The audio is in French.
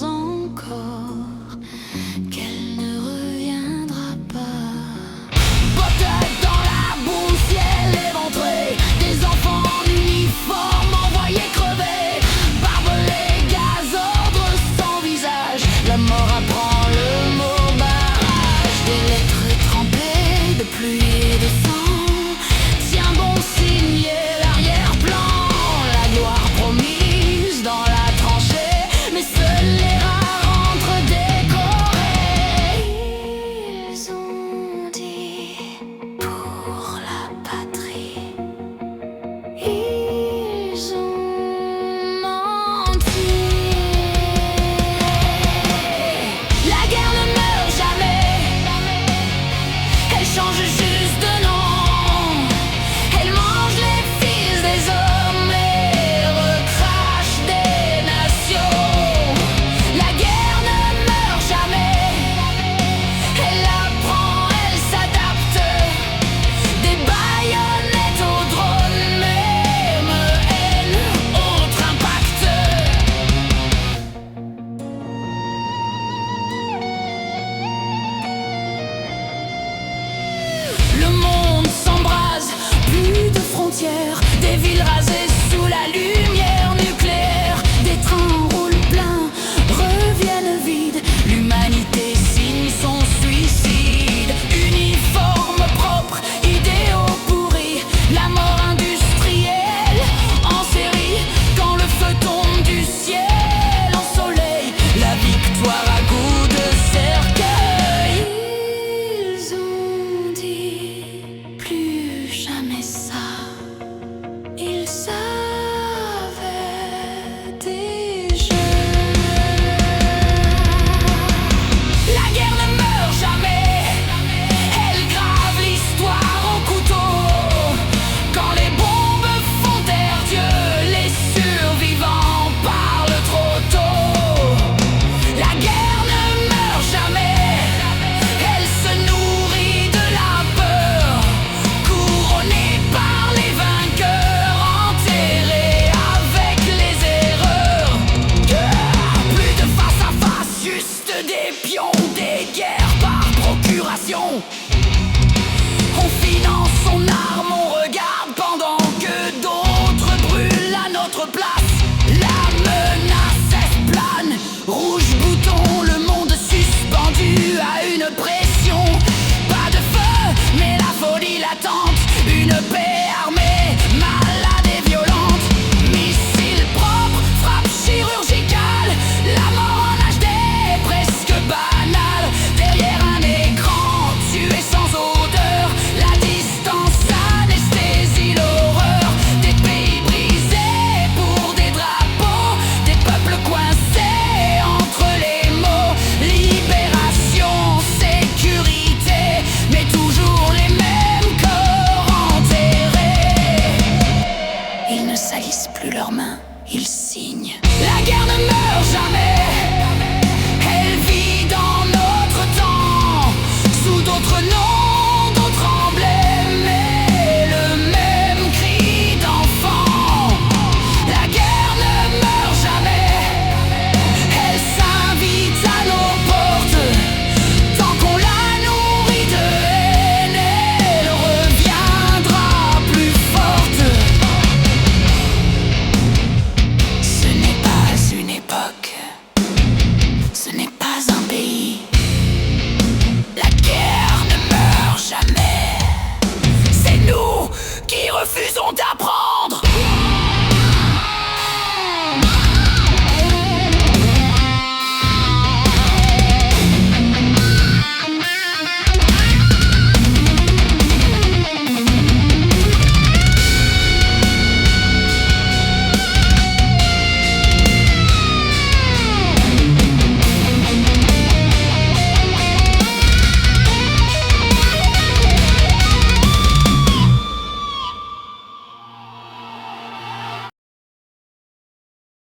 encore qu'elle ne reviendra pas. Peut-être dans la boue, ciel éventré, des enfants en uniforme envoyés crever, barbelés, gaz, ordre sans visage. La mort apprend le mot barrage, des lettres trempées de pluie et de sang. Tiens bon, signer l'arrière-plan, la gloire promise dans la tranchée, mais seuls les rares entrent décorés. Ils ont dit pour la patrie, ils ont menti. La guerre ne meurt jamais, elle change juste de nom. Elle mange les fils des hommes et recrache des nations. La guerre ne meurt jamais, elle apprend, elle s'adapte. Des baïonnettes au drone, même haine, autre impact. Le monde s'embrase, plus de frontières, des villes rasées sous la lumière nucléaire. Des trains roulent plein, reviennent vides. L'humanité signe son suicide. Uniforme propre, idéaux pourris, la mort industrielle en série. Quand le feu tombe du ciel en soleil, la victoire à goût de cercueil. Ils ont dit plus jamais ça. Ils savaient déjà. La guerre ne meurt jamais, elle grave l'histoire au couteau. Quand les bombes font taire Dieu, les survivants parlent trop tôt. La guerre ne meurt jamais, elle se nourrit de la peur. Couronnée par les vainqueurs, enterrée avec les erreurs. Plus de face à face, juste des pions, des guerres par procuration. On finance